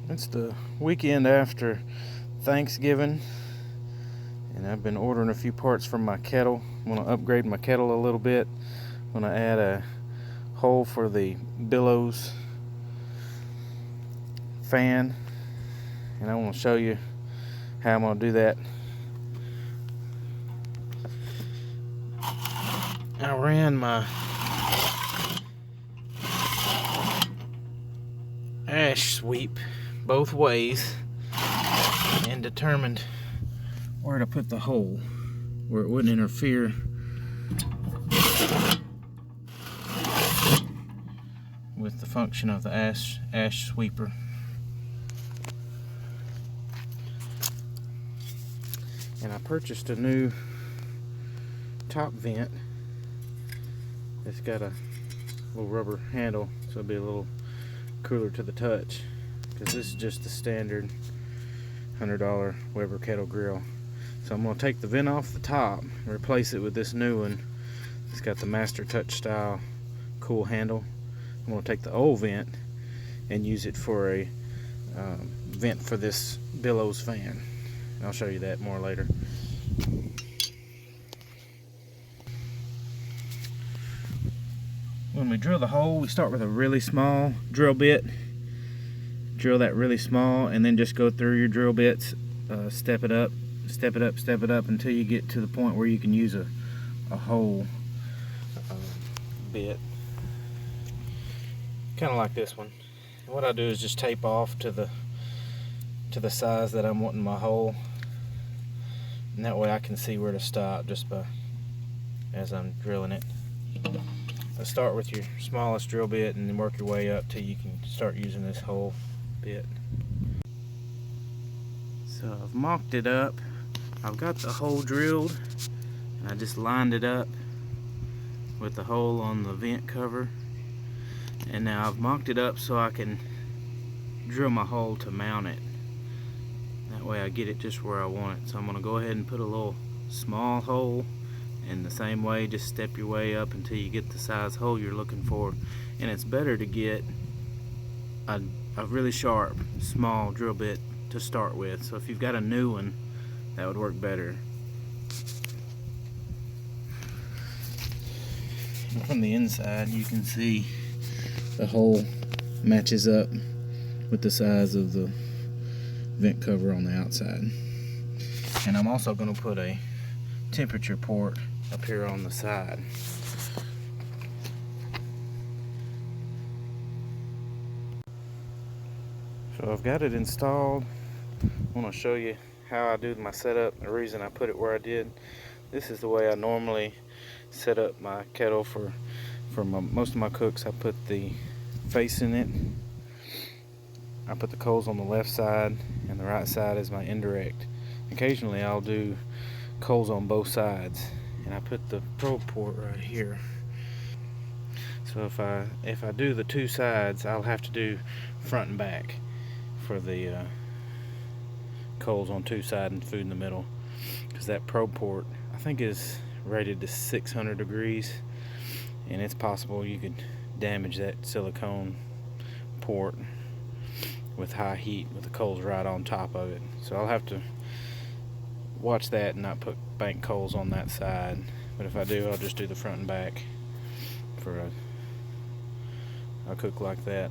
It's the weekend after Thanksgiving, and I've been ordering a few parts from my kettle. I'm going to upgrade my kettle a little bit. I'm going to add a hole for the Billows fan, and I want to show you how I'm going to do that. I ran my ash sweep both ways and determined where to put the hole where it wouldn't interfere with the function of the ash sweeper. And I purchased a new top vent. It's got a little rubber handle, so it'll be a little cooler to the touch, because this is just the standard $100 Weber kettle grill. So I'm going to take the vent off the top and replace it with this new one. It's got the Master Touch style cool handle. I'm going to take the old vent and use it for a vent for this Billows fan. And I'll show you that more later. When we drill the hole, we start with a really small drill bit. Drill that really small, and then just go through your drill bits, step it up until you get to the point where you can use a whole bit, kind of like this one. And what I do is just tape off to the size that I'm wanting my hole, and that way I can see where to stop just by as I'm drilling it. So start with your smallest drill bit and then work your way up till you can start using this whole bit. So I've mocked it up. I've got the hole drilled, and I just lined it up with the hole on the vent cover. And now I've mocked it up so I can drill my hole to mount it. That way I get it just where I want it. So I'm going to go ahead and put a little small hole. In the same way, just step your way up until you get the size hole you're looking for. And it's better to get a really sharp, small drill bit to start with. So if you've got a new one, that would work better. And from the inside, you can see the hole matches up with the size of the vent cover on the outside. And I'm also going to put a temperature port up here on the side. So I've got it installed. I want to show you how I do my setup. The reason I put it where I did. This is the way I normally set up my kettle for most of my cooks. I put the face in it. I put the coals on the left side, and the right side is my indirect. Occasionally I'll do coals on both sides, and I put the probe port right here. So if I do the two sides, I'll have to do front and back for the coals on two sides and food in the middle, because that probe port I think is rated to 600 degrees, and it's possible you could damage that silicone port with high heat with the coals right on top of it. So I'll have to watch that and not put bank coals on that side, but if I do, I'll just do the front and back for a cook like that.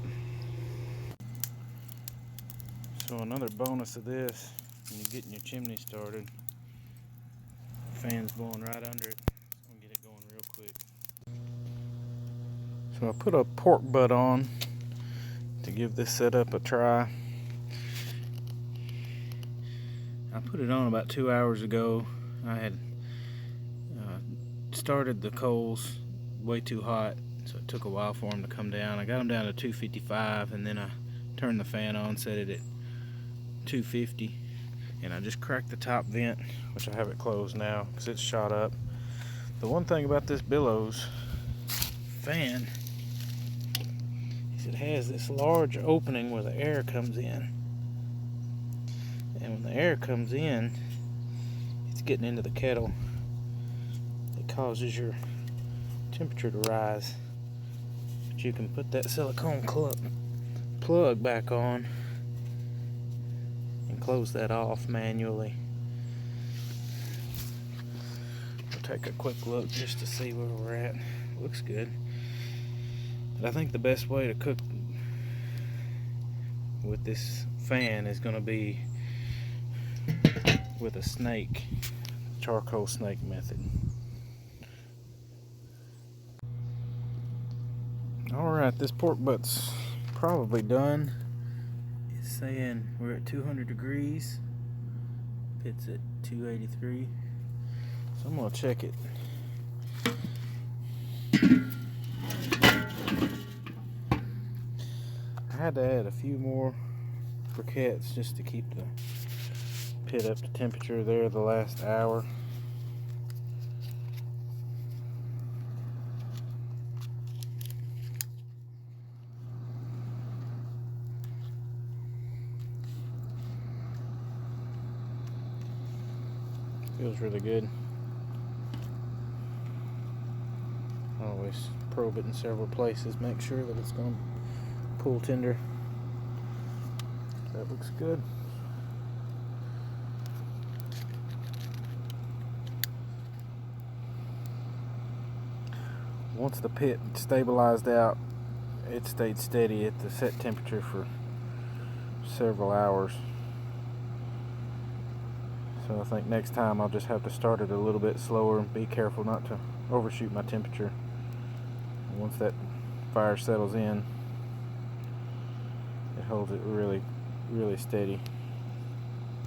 So another bonus of this, when you're getting your chimney started, fan's blowing right under it. I'm gonna get it going real quick. So I put a pork butt on to give this setup a try. I put it on about 2 hours ago. I had started the coals way too hot, so it took a while for them to come down. I got them down to 255, and then I turned the fan on, set it at 250, and I just cracked the top vent, which I have it closed now because it's shot up. The one thing about this Billows fan is it has this large opening where the air comes in. And when the air comes in, it's getting into the kettle. It causes your temperature to rise. But you can put that silicone plug back on close that off manually. We'll take a quick look just to see where we're at. Looks good. But I think the best way to cook with this fan is going to be with a snake, charcoal snake method. Alright, this pork butt's probably done. It's saying we're at 200 degrees. Pit's at 283. So I'm going to check it. I had to add a few more briquettes just to keep the pit up to temperature there the last hour. Feels really good. Always probe it in several places, make sure that it's going to pull tender. That looks good. Once the pit stabilized out, it stayed steady at the set temperature for several hours. So I think next time I'll just have to start it a little bit slower and be careful not to overshoot my temperature. And once that fire settles in, it holds it really, really steady.